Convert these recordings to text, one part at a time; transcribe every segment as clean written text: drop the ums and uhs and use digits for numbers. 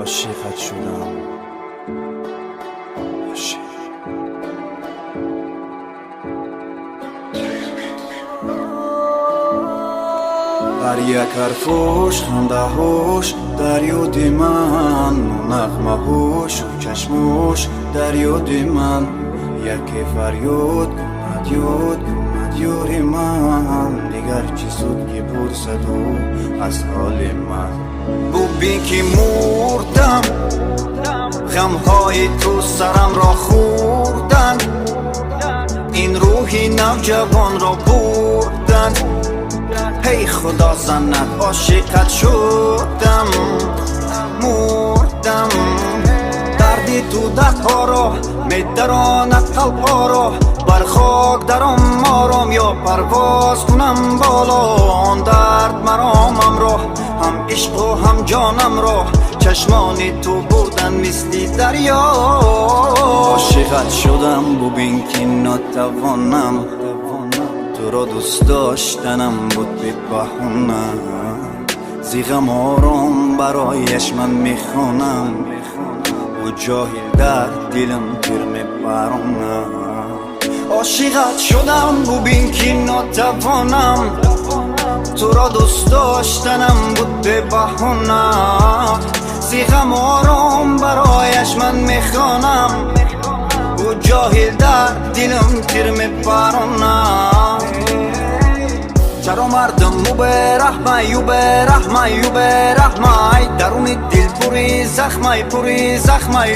عاشقت شدم عاشق. هر یک حرفش خنده هاش در یاد من، نغمه هاش و چشماش در یاد من. یکی فریاد کند یاد کند یار من، دیگر چی سود که پرسد او از حال من. ببین که مردم، غمهای تو سرم را خوردن، این روحی نوجوان را بردن. هی خدا زند عاشقت شدم، مردم. دردی تو دردها را میدراند قلبها را، بر خاک درم آرام یا پرواز کنم بالا. آن درد مرامم را، هم عشق و هم جانم را، چشمان تو بردن مثل دریا. عاشقت شدم ببین که نتوانم، تو را دوست داشتنم بود به بهونه. زیغم آرام برایش من میخوانم، و جاهل در دلم تیر میپرونه. عاشقت شدم ببین که نتوانم، تو را دوست داشتنم بود به بهونه. زیغم آرام برایش من میخوانم، و جاهل در دلم تیر میپرونه. چرا مردم مو برحمه یو برحمه یو برحمه، درون دل پوری زخمه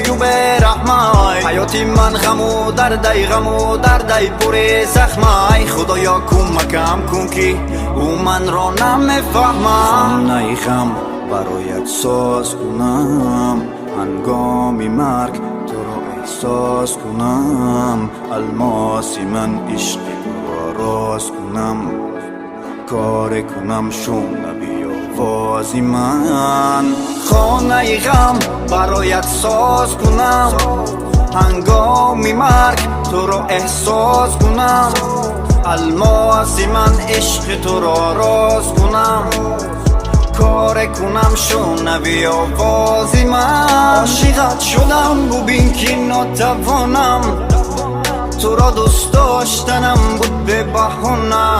یو برحمه. حیاتی من غم و درده غم و درده پوری زخمه. خدایا کمکم کن که او من را نمیفهمه. نه غم برایت ساز کنم، هنگام مرگ تو را احساس کنم. الماسی من عشق تو را راز کنم، کار کنم شنوی آوازی من. خانه غم برایت ساز کنم، هنگام مرگ تو را احساس کنم. الماسی من عشق تو را راز کنم، کار کنم شنوی آوازی من. عاشقت شدم ببین که نتوانم، تو را دوست داشتنم بود به بهونه.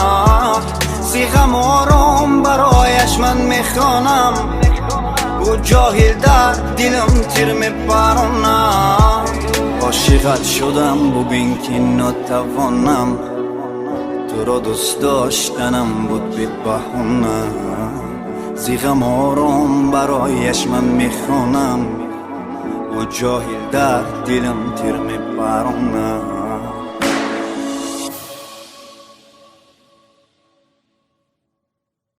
زیغم آرام برایش من میخوانم، و جاهل در دلم تیر میپرونه. عاشقت شدم ببین که نتوانم، تو را دوست داشتنم بود به بهونه. زیغم آرام برایش من میخوانم، و جاهل در دلم تیر میپرونه.